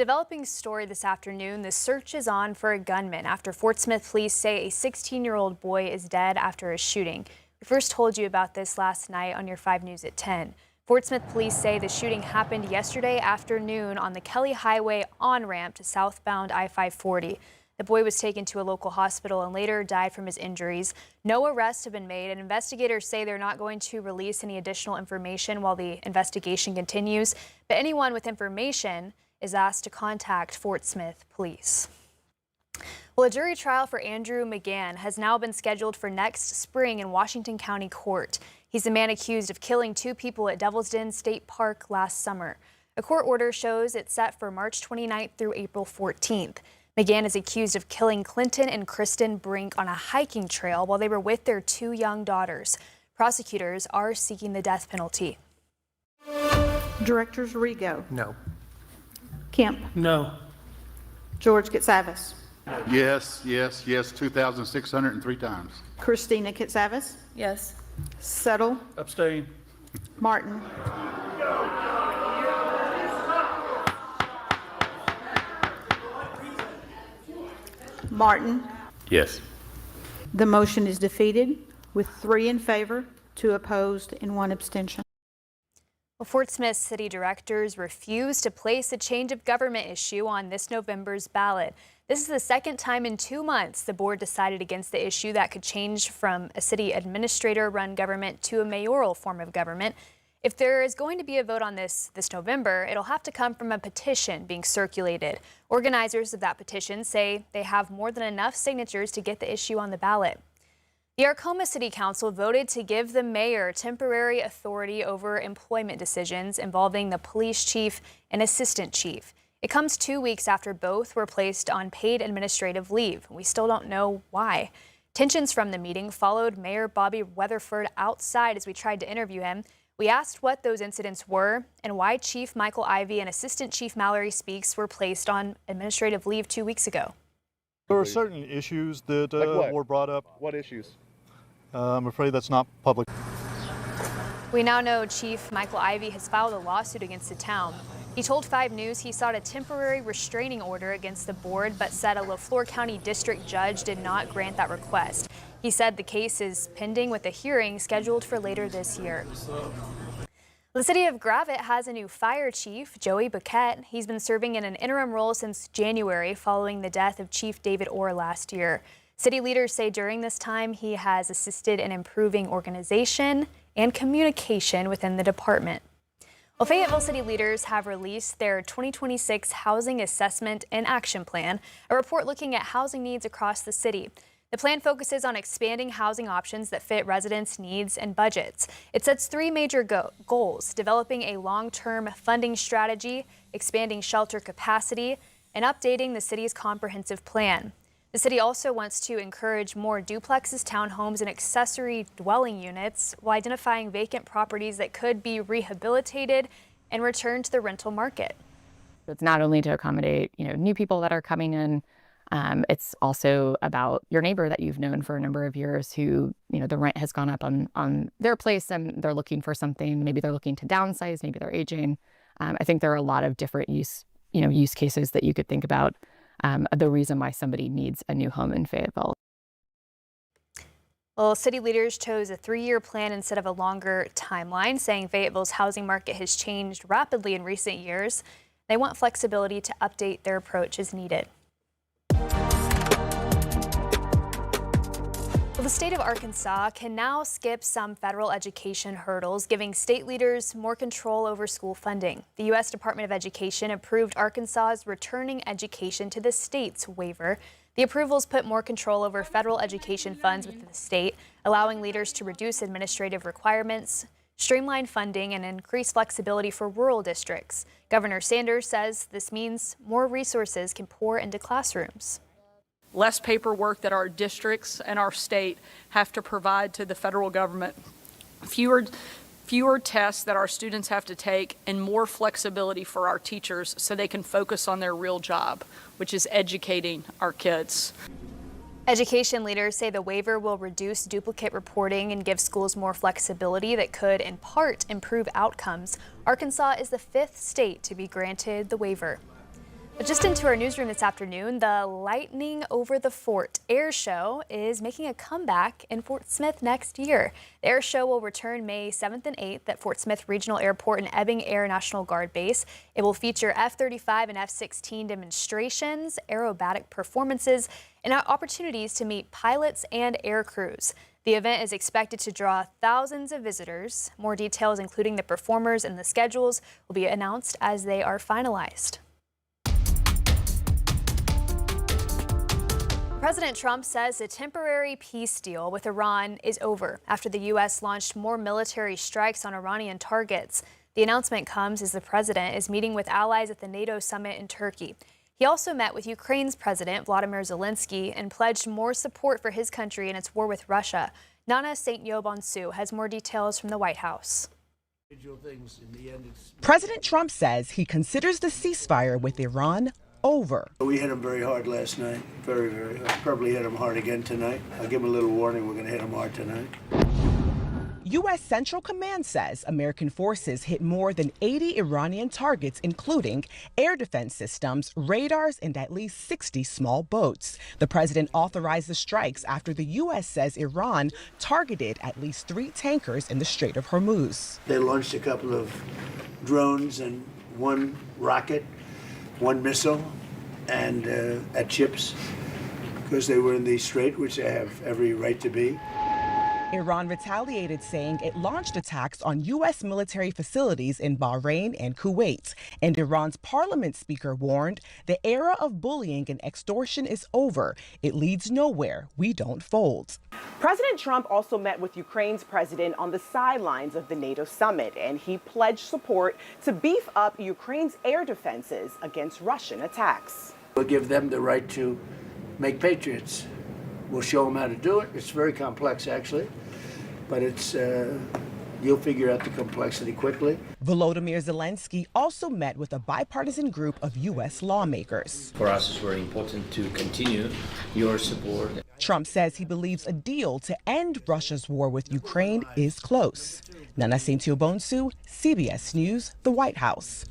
Developing story this afternoon, the search is on for a gunman after Fort Smith police say a 16-year-old boy is dead after a shooting. We first told you about this last night on your 5 News at 10. Fort Smith police say the shooting happened yesterday afternoon on the Kelley Highway on-ramp to southbound I-540. The boy was taken to a local hospital and later died from his injuries. No arrests have been made, and investigators say they're not going to release any additional information while the investigation continues. But anyone with information is asked to contact Fort Smith police. Well, a jury trial for Andrew McGann has now been scheduled for next spring in Washington County Court. He's the man accused of killing 2 people at Devil's Den State Park last summer. A court order shows it's set for March 29th through April 14th. McGann is accused of killing Clinton and Kristen Brink on a hiking trail while they were with their 2 young daughters. Prosecutors are seeking the death penalty. Directors Rigo. No. Kemp. No. George Katsavas. Yes, yes, yes, 2,603 times. Christina Katsavas. Yes. Settle. Abstain. Martin. Martin. Yes. The motion is defeated with 3 in favor, 2 opposed, and 1 abstention. Well, Fort Smith city directors refused to place a change of government issue on this November's ballot. This is the second time in 2 months the board decided against the issue that could change from a city administrator-run government to a mayoral form of government. If there is going to be a vote on this November, it'll have to come from a petition being circulated. Organizers of that petition say they have more than enough signatures to get the issue on the ballot. The Arcoma City Council voted to give the mayor temporary authority over employment decisions involving the police chief and assistant chief. It comes 2 weeks after both were placed on paid administrative leave. We still don't know why. Tensions from the meeting followed Mayor Bobby Weatherford outside as we tried to interview him. We asked what those incidents were and why Chief Michael Ivey and Assistant Chief Mallory Speaks were placed on administrative leave 2 weeks ago. There are certain issues that were brought up. What issues? I'm afraid that's not public. We now know Chief Michael Ivey has filed a lawsuit against the town. He told 5 News he sought a temporary restraining order against the board, but said a LaFleur County district judge did not grant that request. He said the case is pending with a hearing scheduled for later this year. The city of Gravette has a new fire chief, Joey Buquette. He's been serving in an interim role since January following the death of Chief David Orr last year. City leaders say during this time he has assisted in improving organization and communication within the department. Well, Fayetteville city leaders have released their 2026 Housing Assessment and Action Plan, a report looking at housing needs across the city. The plan focuses on expanding housing options that fit residents' needs and budgets. It sets 3 major goals: developing a long-term funding strategy, expanding shelter capacity, and updating the city's comprehensive plan. The city also wants to encourage more duplexes, townhomes, and accessory dwelling units while identifying vacant properties that could be rehabilitated and returned to the rental market. It's not only to accommodate, new people that are coming in. It's also about your neighbor that you've known for a number of years who, the rent has gone up on their place and they're looking for something. Maybe they're looking to downsize, maybe they're aging. I think there are a lot of different use cases that you could think about. The reason why somebody needs a new home in Fayetteville. Well, city leaders chose a 3-year plan instead of a longer timeline, saying Fayetteville's housing market has changed rapidly in recent years. They want flexibility to update their approach as needed. Well, the state of Arkansas can now skip some federal education hurdles, giving state leaders more control over school funding. The U.S. Department of Education approved Arkansas's Returning Education to the States waiver. The approvals put more control over federal education funds within the state, allowing leaders to reduce administrative requirements, streamline funding, and increase flexibility for rural districts. Governor Sanders says this means more resources can pour into classrooms. Less paperwork that our districts and our state have to provide to the federal government, fewer tests that our students have to take, and more flexibility for our teachers so they can focus on their real job, which is educating our kids. Education leaders say the waiver will reduce duplicate reporting and give schools more flexibility that could, in part, improve outcomes. Arkansas is the 5th state to be granted the waiver. Just into our newsroom this afternoon, the Lightning Over the Fort Air Show is making a comeback in Fort Smith next year. The air show will return May 7th and 8th at Fort Smith Regional Airport and Ebbing Air National Guard Base. It will feature F-35 and F-16 demonstrations, aerobatic performances, and opportunities to meet pilots and air crews. The event is expected to draw thousands of visitors. More details, including the performers and the schedules, will be announced as they are finalized.President Trump says the temporary peace deal with Iran is over after the U.S. launched more military strikes on Iranian targets. The announcement comes as the president is meeting with allies at the NATO summit in Turkey. He also met with Ukraine's President Volodymyr Zelensky and pledged more support for his country in its war with Russia. Nana St. Yobonsu has more details from the White House. President Trump says he considers the ceasefire with Iran over. We hit him very hard last night, very, very hard. Probably hit him hard again tonight. I'll give him a little warning, we're going to hit him hard tonight. U.S. Central Command says American forces hit more than 80 Iranian targets, including air defense systems, radars, and at least 60 small boats. The president authorized the strikes after the U.S. says Iran targeted at least 3 tankers in the Strait of Hormuz. They launched a couple of drones and 1 rocket, 1 missile, and at ships, because they were in the strait, which they have every right to be. Iran retaliated, saying it launched attacks on U.S. military facilities in Bahrain and Kuwait. And Iran's parliament speaker warned the era of bullying and extortion is over. It leads nowhere. We don't fold. President Trump also met with Ukraine's president on the sidelines of the NATO summit, and he pledged support to beef up Ukraine's air defenses against Russian attacks. We'll give them the right to make patriots. We'll show them how to do it. It's very complex, actually, but it's you'll figure out the complexity quickly. Volodymyr Zelensky also met with a bipartisan group of U.S. lawmakers. For us, it's very important to continue your support. Trump says he believes a deal to end Russia's war with Ukraine is close. Nana St. Yobonsu, CBS News, the White House.